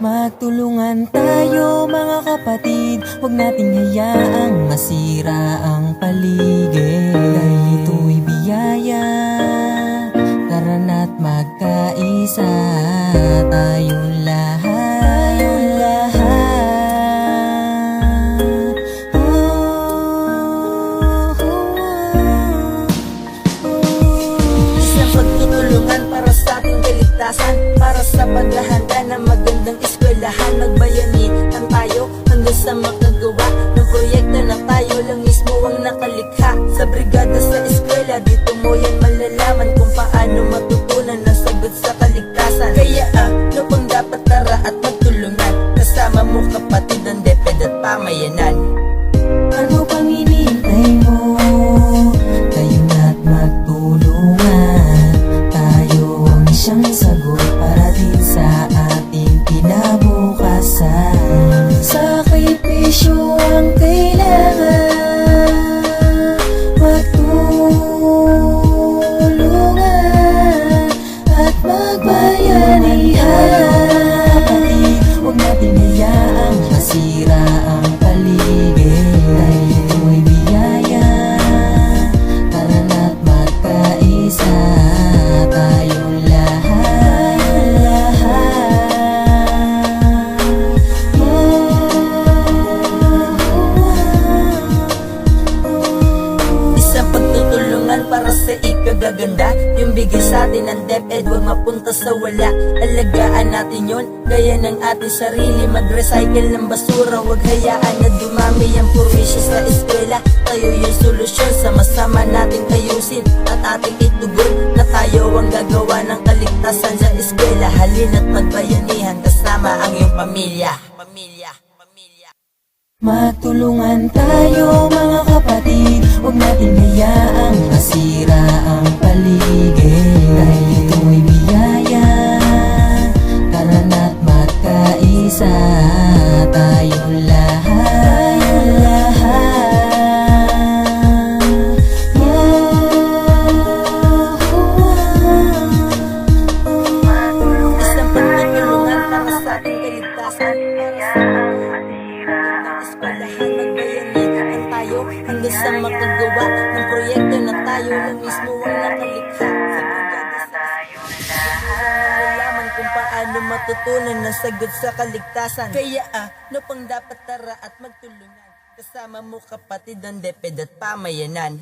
Magtulungan tayo mga kapatid, huwag nating hayaang masira ang paligid. Dahil ito'y biyaya, tara na't magkaisa tayong lahat. Isang pagtutulungan para sa ating kaligtasan, para sa paghahanda ng magandang eskwelahan. Magbayanihan tayo hanggang sa makagawa ng proyekto na tayo lang mismo ang nakalikha. Sa brigada sa eskwela, dito mo yan malalaman kung paano matutunan ang sagot sa kaligtasan. Kaya ano pang dapat, tara at magtulungan. Kasama mo kapatid ang DepEd at pamayanan. Ano pang hinihintay mo? Tayo na't magtulungan. Tayo ang siyang sagot para din sa ating kinabukasan. Sakripisyo ang kailangan, magtulungan at magbayanihan. Kapatid, huwag natin hayaang masira ang paligid. Dahil ito'y biyaya, tara na't magkaisa tayong lahat. Isang pagtutulungan para sa ikagaganda, yung bigay sa atin ng DepEd, huwag mapunta sa wala. Alagaan natin yon, gaya ng ating sarili. Mag-recycle ng basura, huwag hayaan na dumami ang purwisyo sa eskwela. Tayo yung solusyon, sama-sama nating ayusin at ating itugon na tayo ang gagawa ng kaligtasan sa eskwela. Halina't magbayanihan kasama ang iyong pamilya. Magtulungan tayo mga kapatid, huwag natin hayaang masira ang paligid. Dahil ito'y biyaya, tara na't magkaisa tayong lahat. Isang pagtutulungan para sa ating kaligtasan. Eskwelahan, magbayanihan tayo hanggang sa makagawa ng proyekto na tayo lang mismo ang nakalikha. Sa brigada sa malalaman kung paano matutunan ang sagot sa kaligtasan. Kaya ano pang dapat, tara at magtulungan. Kasama mo kapatid ang DepEd at pamayanan.